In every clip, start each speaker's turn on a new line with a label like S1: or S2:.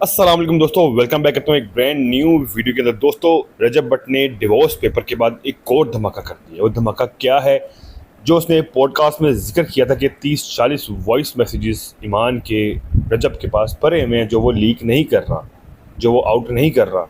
S1: अस्सलाम वालेकुम दोस्तों, वेलकम बैक करता हूँ एक ब्रांड न्यू वीडियो के अंदर। दोस्तों, रजब भट्ट ने डिवोर्स पेपर के बाद एक और धमाका कर दिया। वो धमाका क्या है? जो उसने पॉडकास्ट में जिक्र किया था कि 30-40 वॉइस मैसेजेस ईमान के रजब के पास पड़े हुए हैं, जो वो लीक नहीं कर रहा, जो वो आउट नहीं कर रहा।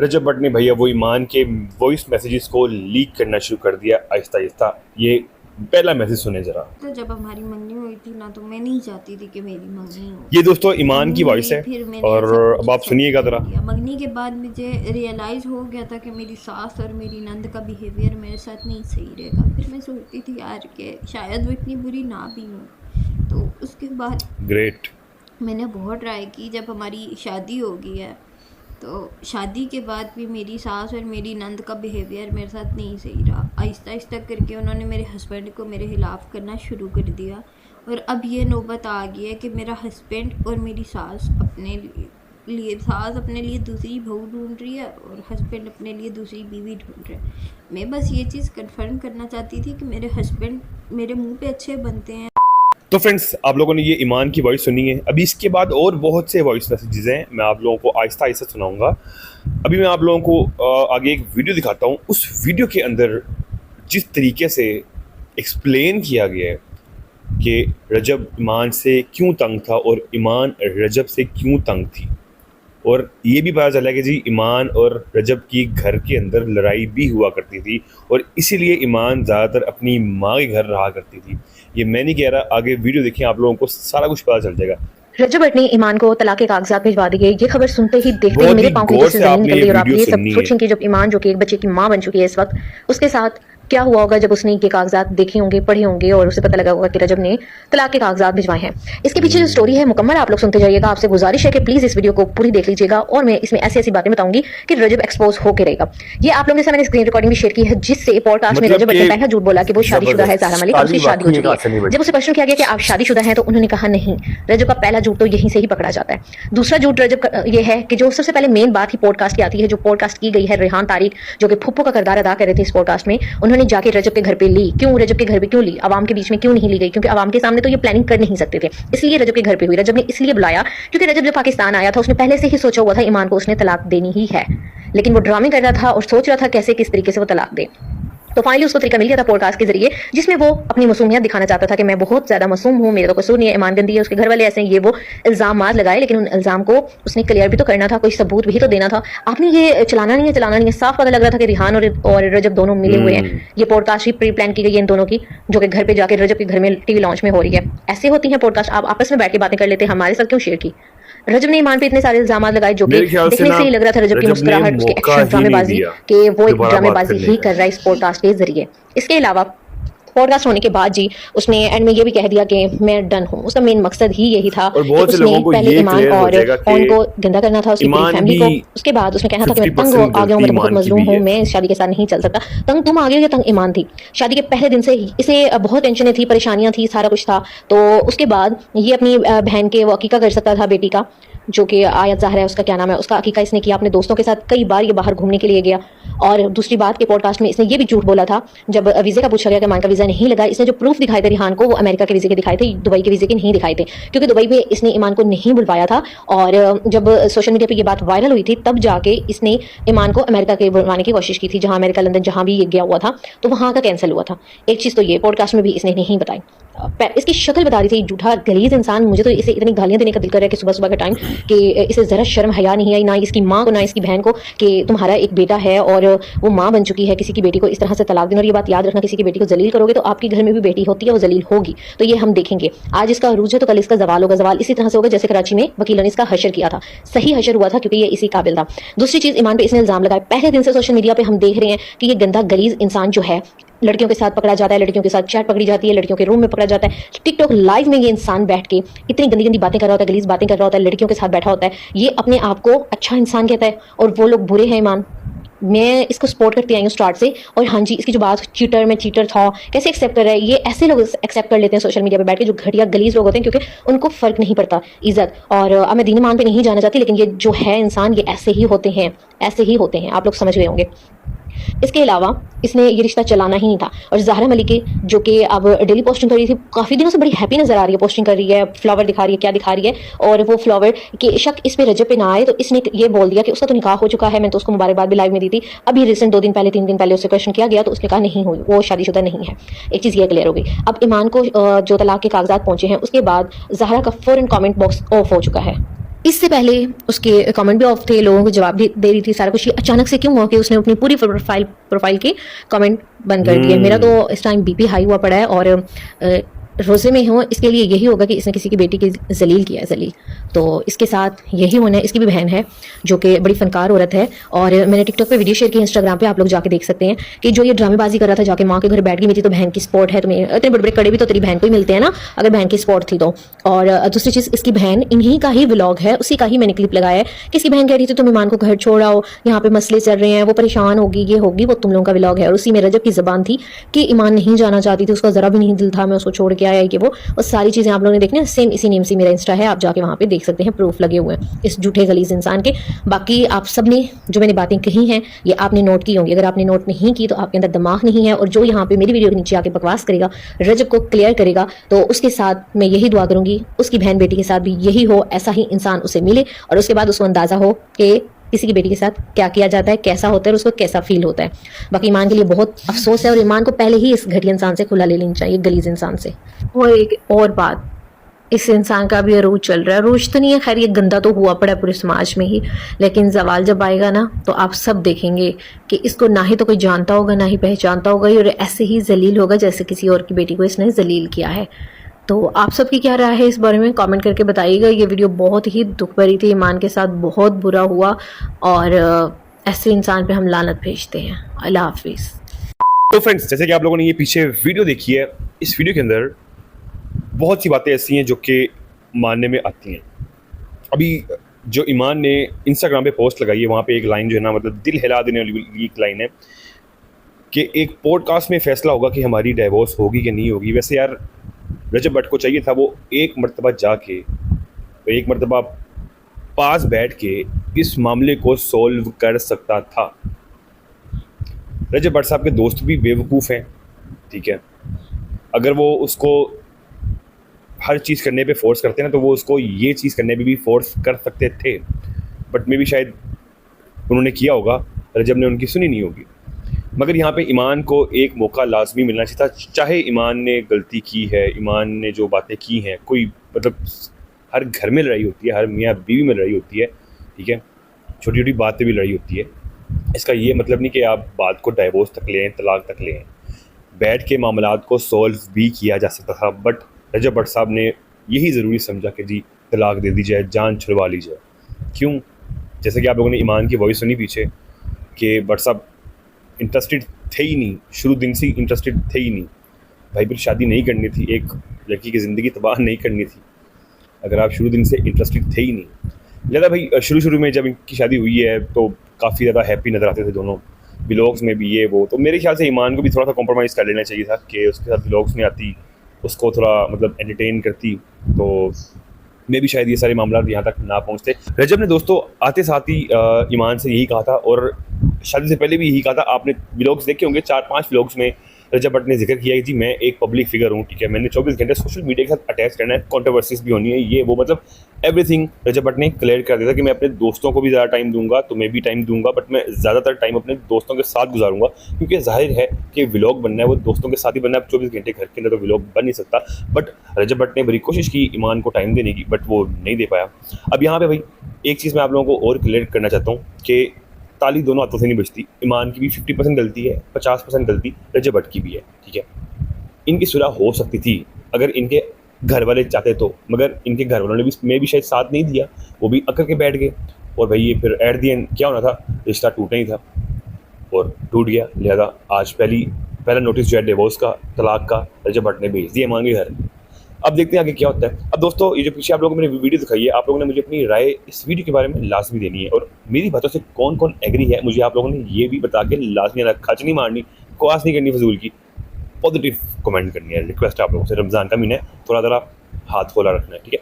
S1: रजब भट्ट ने भैया वो ईमान के वॉइस मैसेजेस को लीक करना शुरू कर दिया आहिस्ता आहिस्ता। ये पहला मैसेज सुने जरा।
S2: तो जब हमारी मंगनी हुई थी ना, तो मैं नहीं चाहती थी कि मेरी मंगनी हो।
S1: ये दोस्तों ईमान की
S2: मंगनी
S1: वॉइस
S2: हुई,
S1: है
S2: फिर मैंने
S1: और
S2: सब कुछ
S1: अब आप
S2: एक्सेप्ट
S1: सुनिएगा
S2: कर
S1: जरा।
S2: लिया। मंगनी के बाद मुझे रियलाइज़ हो गया था कि मेरी सास और मेरी नंद का बिहेवियर मेरे साथ नहीं सही रहेगा। फिर मैं सोचती थी यार कि शायद वो इतनी बुरी ना भी हो। तो उसके बाद
S1: ग्रेट।
S2: मैंने बहुत ट्राई की। जब हमारी शादी हो गई है, तो शादी के बाद भी मेरी सास और मेरी नंद का बिहेवियर मेरे साथ नहीं सही रहा। आहिस्ता आहिस्ता करके उन्होंने मेरे हस्बैंड को मेरे खिलाफ़ करना शुरू कर दिया। और अब ये नौबत आ गई है कि मेरा हस्बैंड और मेरी सास अपने लिए दूसरी बहू ढूंढ रही है और हस्बैंड अपने लिए दूसरी बीवी ढूंढ रहे हैं। मैं बस ये चीज़ कंफर्म करना चाहती थी कि मेरे हस्बैंड मेरे मुंह पे अच्छे बनते हैं।
S1: तो फ्रेंड्स, आप लोगों ने ये ईमान की वॉइस सुनी है। अभी इसके बाद और बहुत से वॉइस मैसेजेस हैं, मैं आप लोगों को आहिस्ता आहिस्ता सुनाऊंगा। अभी मैं आप लोगों को आगे एक वीडियो दिखाता हूँ। उस वीडियो के अंदर जिस तरीके से एक्सप्लेन किया गया है कि रजब ईमान से क्यों तंग था और ईमान रजब से क्यों तंग थी, और ये भी पता चला कि जी ईमान और रजब की घर के अंदर लड़ाई भी हुआ करती थी और इसीलिए ईमान ज़्यादातर अपनी माँ के घर रहा करती थी। ये मैं नहीं कह रहा, आगे वीडियो देखिए, आप लोगों को सारा कुछ पता चल जाएगा।
S3: रजब भट्ट ने ईमान को तलाक के कागजात भिजवा दिए। ये खबर सुनते ही देखते ही
S1: बहुत
S3: मेरे
S1: ही
S3: पांव के
S1: गौर
S3: नीचे से
S1: से
S3: जमीन
S1: आपने
S3: निकल
S1: ये
S3: गई। और आप
S1: वीडियो
S3: ये सब
S1: सुननी है।
S3: सोचेंगे जब ईमान, जो कि एक बच्चे की माँ बन चुकी है इस वक्त, उसके साथ क्या हुआ होगा जब उसने ये कागजात देखे होंगे, पढ़े होंगे और उसे पता लगा होगा कि रजब ने तलाक के कागजात भिजवाए हैं। इसके पीछे जो स्टोरी है मुकम्मल आप लोग सुनते जाइएगा। आपसे गुजारिश है कि प्लीज इस वीडियो को पूरी देख लीजिएगा और मैं इसमें ऐसी ऐसी बातें बताऊंगी कि रजब एक्सपोज होकर रहेगा। ये आप लोगों के साथ मैंने स्क्रीन रिकॉर्डिंग भी शेयर की है, जिससे पॉडकास्ट में
S1: मतलब
S3: रजब भट्ट ने
S1: कि
S3: पहला झूठ बोला कि वो शादीशुदा है, ज़हरा मलिक, और उसकी
S1: ताली
S3: शादी हो
S1: वाकई एक
S3: चुकी है।
S1: आसनी बड़ी।
S3: जब उसे क्वेश्चन किया गया कि आप शादीशुदा हैं, तो उन्होंने कहा नहीं। रजब का पहला झूठ तो यहीं से ही पकड़ा जाता है। दूसरा झूठ रजब का ये है कि जो सबसे पहले मेन बात ही पॉडकास्ट की आती है, जो पॉडकास्ट की गई है, रेहान तारिक जो कि फुप्पो का किरदार अदा कर रहे थे इस पॉडकास्ट में, उन्होंने जाके रजब के घर पे ली। क्यों रजब के घर पे क्यों ली? आवाम के बीच में क्यों नहीं ली गई? क्योंकि आवाम के सामने तो ये प्लानिंग कर नहीं सकते थे, इसलिए रजब के घर पे हुई। रजब ने इसलिए बुलाया क्योंकि रजब जब पाकिस्तान आया था, उसने पहले से ही सोचा हुआ था ईमान को उसने तलाक देनी ही है, लेकिन वो ड्रामे कर रहा था और सोच रहा था कैसे किस तरीके से वो तलाक दे। तो फाइनली उसको तरीका मिल गया था पॉडकास्ट के जरिए, जिसमें वो अपनी मासूमियत दिखाना चाहता था कि मैं बहुत ज्यादा मासूम हूँ, मेरा तो कसूर नहीं है, ईमान गंदी है, उसके घर वाले ऐसे हैं, ये वो इल्जाम लगाए। लेकिन उन इल्जाम को उसने क्लियर भी तो करना था, कोई सबूत भी तो देना था। आपने ये चलाना नहीं है। साफ पता लग रहा था कि रिहान और रजब दोनों मिले हुए हैं। ये पॉडकास्ट ही प्री प्लान की गई है इन दोनों की, जो कि घर पे जाकर रजब के घर में टीवी लॉन्च में हो रही है। ऐसे होती है पॉडकास्ट, आप आपस में बैठ के बातें कर लेते हैं, हमारे साथ क्यों शेयर की? रजब ने ईमान पे इतने सारे इल्जाम लगाए, जो कि
S1: मेरे ख्याल से
S3: देखने
S1: ना
S3: से ही लग रहा था रजब की
S1: रजब ने
S3: मुस्कुराहट, उसके
S1: मौका
S3: एक्शन,
S1: ही नहीं
S3: ड्रामेबाजी,
S1: दिया
S3: कि वो एक
S1: दोबारा बात
S3: ड्रामेबाजी
S1: करने
S3: ही
S1: का।
S3: कर रहा है इस पॉडकास्ट के जरिए। इसके अलावा पॉडकास्ट होने के बाद जी उसने एंड में ये भी कह दिया कि मैं डन हूँ। उसका मेन मकसद ही यही था
S1: और
S3: कि
S1: बहुत से
S3: उसने
S1: लोगों को
S3: पहले
S1: ये
S3: ईमान
S1: क्लियर हो
S3: और
S1: जाएगा कि
S3: ऑन को गंदा करना था, उसकी पूरी
S1: ईमान
S3: फैमिली
S1: भी
S3: को। उसके बाद उसने कहना था कि मैं तंग
S1: 50%
S3: आ गया हूँ, मैं तो बहुत
S1: गलती
S3: मजलूम
S1: ईमान की
S3: हूँ,
S1: भी है।
S3: मैं इस शादी के साथ नहीं चल सकता। तंग तुम आ गए या तंग ईमान थी? शादी के पहले दिन से ही इसे बहुत टेंशनें थी, परेशानियां थी, सारा कुछ था। तो उसके बाद ये अपनी बहन के वो अकीका कर सकता था, बेटी का, जो कि आयत ज़ाहरा है, उसका क्या नाम है, उसका अकीका इसने किया अपने दोस्तों के साथ। कई बार ये बाहर घूमने के लिए गया। और दूसरी बात के पॉडकास्ट में इसने ये भी झूठ बोला था, जब वीज़े का पूछा गया कि ईमान का वीज़ा नहीं लगा, इसने जो प्रूफ दिखाए थे रिहान को, वो अमेरिका के वीज़े के दिखाए थे, दुबई के वीज़े के नहीं दिखाए थे, क्योंकि दुबई में इसने ईमान को नहीं बुलवाया था। और जब सोशल मीडिया पर ये बात वायरल हुई थी, तब जाके इसने ईमान को अमेरिका के बुलवाने की कोशिश की थी, जहाँ अमेरिका, लंदन, जहाँ भी ये गया हुआ था, तो वहाँ का कैंसिल हुआ था। एक चीज़ तो ये पॉडकास्ट में भी इसने नहीं बताई। इसकी शक्ल बता रही थी, झूठा गलीज इंसान। मुझे तो इसे इतनी गालियां देने का दिल कर रहा है कि सुबह सुबह का टाइम, कि इसे जरा शर्म हया नहीं आई, ना इसकी माँ को ना इसकी बहन को, कि तुम्हारा एक बेटा है और वो माँ बन चुकी है, किसी की बेटी को इस तरह से तलाक देना। और ये बात याद रखना, किसी की बेटी को जलील करोगे तो आपके घर में भी बेटी होती है, वो जलील होगी। तो ये हम देखेंगे। आज इसका अरूज है तो कल इसका जवाल होगा। जवाल इसी तरह से होगा जैसे कराची में वकीलों ने इसका हशर किया था। सही हशर हुआ था क्योंकि ये इसी काबिल था। दूसरी चीज, ईमान पे इसने इल्जाम लगाए। पहले दिन से सोशल मीडिया पे हम देख रहे हैं कि ये गंदा गलीज इंसान जो है, लड़कियों के साथ पकड़ा जाता है, लड़कियों के साथ चैट पकड़ी जाती है, लड़कियों के रूम में पकड़ा जाता है, टिकटॉक लाइव में ये इंसान बैठ के इतनी गंदी गंदी बातें कर रहा होता है, गलीज बातें कर रहा होता है, लड़कियों के साथ बैठा होता है। ये अपने आप को अच्छा इंसान कहता है और वो लोग बुरे हैं। ईमान, मैं इसको सपोर्ट करती आई हूँ स्टार्ट से। और हाँ जी, इसकी जो बात चीटर में चीटर था, कैसे एक्सेप्ट कर रहा है, ये ऐसे लोग एक्सेप्ट कर लेते हैं सोशल मीडिया पे बैठ के, जो घटिया गलीज लोग होते हैं, क्योंकि उनको फर्क नहीं पड़ता इज्जत। और अब मैं दीन ईमान पे नहीं जाना चाहती, लेकिन ये जो है इंसान, ये ऐसे ही होते हैं, ऐसे ही होते हैं, आप लोग समझ गए होंगे। इसके अलावा इसने ये रिश्ता चलाना ही नहीं था। और ज़हरा मलिक जो कि अब डेली पोस्टिंग कर रही थी, काफ़ी दिनों से बड़ी हैप्पी नज़र आ रही है, पोस्टिंग कर रही है, फ्लावर दिखा रही है, क्या दिखा रही है, और वो फ्लावर के शक इस पे रजब पे ना आए तो इसने ये बोल दिया कि उसका तो निकाह हो चुका है। मैंने तो उसको मुबारकबाद भी लाइव में दी थी। अभी रिसेंट 2 दिन पहले 3 दिन पहले उससे क्वेश्चन किया गया तो उसने कहा नहीं हुई, वो शादीशुदा नहीं है। एक चीज़ ये क्लियर हो गई। अब ईमान को जो तलाक के कागजात पहुंचे हैं उसके बाद ज़हरा का फ़ौरन कमेंट बॉक्स ऑफ हो चुका है। इससे पहले उसके कमेंट भी ऑफ थे, लोगों को जवाब भी दे रही थी, सारा कुछ। ये अचानक से क्यों हुआ कि उसने अपनी पूरी प्रोफाइल के कमेंट बंद कर दिए। मेरा तो इस टाइम बीपी हाई हुआ पड़ा है और रोज़े में हूँ, इसके लिए यही होगा कि इसने किसी की बेटी की जलील किया है, जलील। तो इसके साथ यही होना है। इसकी भी बहन है जो कि बड़ी फनकार औरत है, और मैंने टिकटॉक पे वीडियो शेयर की, इंस्टाग्राम पे आप लोग जाके देख सकते हैं कि जो ये ड्रामेबाजी कर रहा था, जाके माँ के घर बैठ गई, मेरी तो बहन की स्पॉट है, तुम्हें इतने बड़े बड़े कड़े भी तो तेरी बहन को ही मिलते हैं ना अगर बहन की स्पॉट थी तो। और दूसरी चीज़, इसकी बहन इन्हीं का ही व्लॉग है, उसी का ही मैंने क्लिप लगाया है कि इसकी बहन कह रही थी तुम ईमान को घर छोड़ आओ, यहाँ पे मसले चल रहे हैं, वो परेशान होगी, ये होगी, वो तुम लोगों का व्लॉग है। और उसी में रजब की ज़बान थी कि ईमान नहीं जाना चाहती थी, उसका ज़रा भी नहीं दिल था, मैं उसको छोड़ के आया कि वो सारी चीज़ें आप लोगों ने देखनी है। सेम इसी नेम से मेरा इंस्टा है, आप जाके वहाँ पे देख सकते हैं, प्रूफ लगे हुए हैं इस झूठे गलीज इंसान के। बाकी आप सब ने जो मैंने बातें कही हैं ये आपने नोट की होंगी। अगर आपने नोट नहीं की तो आपके अंदर दिमाग नहीं है, और जो यहाँ पे मेरी वीडियो के नीचे आके बकवास करेगा, रजब को क्लियर करेगा, तो उसके साथ मैं यही दुआ करूंगी उसकी बहन बेटी के साथ भी यही हो, ऐसा ही इंसान उसे मिले और उसके बाद उसको अंदाज़ा हो कि किसी की बेटी के साथ क्या किया जाता है, कैसा होता है और उसको कैसा फील होता है। बाकी ईमान के लिए बहुत अफसोस है, और ईमान को पहले ही इस घटिया इंसान से खुला ले लेना चाहिए, गलीज इंसान से। और एक और बात, इस इंसान का भी अरूज चल रहा है, अरूज तो नहीं है खैर, ये गंदा तो हुआ पड़ा है पूरे समाज में ही, लेकिन जवाल जब आएगा ना तो आप सब देखेंगे कि इसको ना ही तो कोई जानता होगा ना ही पहचानता होगा, और ऐसे ही जलील होगा जैसे किसी और की बेटी को इसने जलील किया है। तो आप सबकी क्या राय है इस बारे में कमेंट करके बताइएगा। ये वीडियो बहुत ही दुख भरी थी, ईमान के साथ बहुत बुरा हुआ, और ऐसे इंसान पे हम लानत भेजते हैं। अल्लाह हाफिज़।
S1: तो फ्रेंड्स, जैसे कि आप लोगों ने ये पीछे वीडियो देखी है, इस वीडियो के अंदर बहुत सी बातें ऐसी हैं जो कि मानने में आती हैं। अभी जो ईमान ने इंस्टाग्राम पे पोस्ट लगाई है, वहाँ पे एक लाइन जो है ना, मतलब दिल हिला देने वाली एक लाइन है कि एक पॉडकास्ट में फैसला होगा कि हमारी डाइवोर्स होगी कि नहीं होगी। वैसे यार रजब भट्ट को चाहिए था वो एक मरतबा जाके, एक मरतबा पास बैठ के इस मामले को सॉल्व कर सकता था। रजब भट्ट साहब के दोस्त भी बेवकूफ़ हैं, ठीक है। अगर वो उसको हर चीज़ करने पे फोर्स करते हैं ना, तो वो उसको ये चीज़ करने पे भी फोर्स कर सकते थे, बट मे भी शायद उन्होंने किया होगा, रजब ने उनकी सुनी नहीं होगी। मगर यहाँ पे ईमान को एक मौका लाजमी मिलना चाहिए था। चाहे ईमान ने गलती की है, ईमान ने जो बातें की हैं, कोई मतलब हर घर में लड़ाई होती है, हर मियाँ बीवी में लड़ाई होती है, ठीक है, छोटी छोटी बातें भी लड़ाई होती है। इसका ये मतलब नहीं कि आप बात को डाइवोर्स तक लें, तलाक तक लें। बैठ के मामलात को सॉल्व भी किया जा सकता था, बट रजब भट्ट साहब ने यही ज़रूरी समझा कि जी तलाक दे दी जाए, जान छुड़वा ली जाए। क्यों? जैसे कि आप लोगों ने ईमान की वॉइस सुनी पीछे कि भट्ट साहब इंटरेस्टेड थे ही नहीं, शुरू दिन से इंटरेस्टेड थे ही नहीं। भाई फिर शादी नहीं करनी थी, एक लड़की की ज़िंदगी तबाह नहीं करनी थी अगर आप शुरू दिन से इंटरेस्टेड थे ही नहीं। लिहाजा भाई शुरू में जब इनकी शादी हुई है तो काफ़ी ज़्यादा हैप्पी नज़र आते थे दोनों, व्लॉग्स में भी ये वो। तो मेरे ख्याल से ईमान को भी थोड़ा सा कॉम्प्रोमाइज़ कर लेना चाहिए था कि उसके साथ व्लॉग्स में आती, उसको थोड़ा मतलब एंटरटेन करती, तो मे भी शायद ये सारे मामला यहाँ तक ना पहुँचते। रजब ने दोस्तों आते साथ ही ईमान से यही कहा था, और शादी से पहले भी यही कहा था। आपने व्लॉग्स देखे होंगे, 4-5 व्लॉग्स में रजब भट्ट ने जिक्र किया है कि जी मैं एक पब्लिक फिगर हूँ, ठीक है, मैंने 24 घंटे सोशल मीडिया के साथ अटैच करना है, कॉन्ट्रोवर्सीज भी होनी है, ये वो, मतलब एवरीथिंग रजब भट्ट ने क्लियर कर दिया था कि मैं अपने दोस्तों को भी ज़्यादा टाइम दूंगा, तो मैं भी टाइम दूंगा, बट मैं ज़्यादातर टाइम अपने दोस्तों के साथ गुजारूंगा, क्योंकि जाहिर है कि व्लॉग बनना है वो दोस्तों के साथ ही बनना है। 24 घंटे घर के अंदर तो व्लॉग बन नहीं सकता। बट रजब भट्ट ने बड़ी कोशिश की ईमान को टाइम देने की, बट वो नहीं दे पाया। अब यहाँ पर भाई एक चीज़ मैं आप लोगों को और क्लियर करना चाहता हूँ कि ताली दोनों हाथों से नहीं बचती। ईमान की भी 50% गलती है, 50% गलती रजब भट्ट की भी है, ठीक है। इनकी सुलह हो सकती थी अगर इनके घर वाले चाहते तो, मगर इनके घर वालों ने भी शायद साथ नहीं दिया, वो भी अकड़ के बैठ गए, और भाई ये फिर एट द एंड क्या होना था, रिश्ता टूटना ही था और टूट गया। लिहाजा आज पहला नोटिस जो है डिवोर्स का, तलाक का, रजब भट्ट ने भेज दिया ईमान के घर। अब देखते हैं आगे क्या होता है। अब दोस्तों ये जो पीछे आप लोगों को मैंने वीडियो दिखाई है, आप लोगों ने मुझे अपनी राय इस वीडियो के बारे में लाजमी देनी है, और मेरी बातों से कौन कौन एग्री है मुझे आप लोगों ने ये भी बता के लाजमी आना, खच नहीं मारनी, क्वास नहीं करनी फजूल की, पॉजिटिव कमेंट करनी है। रिक्वेस्ट आप लोगों से, रमज़ान का महीना है, थोड़ा ज़रा हाथ खोला रखना है, ठीक है।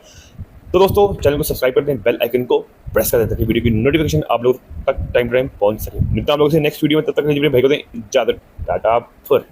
S1: तो दोस्तों चैनल को सब्सक्राइब कर दें, बेल आइकन को प्रेस कर दें ताकि वीडियो की नोटिफिकेशन आप लोग तक टाइम टू टाइम पहुंच सके। मिलता हूं आप लोगों से नेक्स्ट वीडियो में, तब तक के लिए भाई को दें इजाजत, टाटा फिर।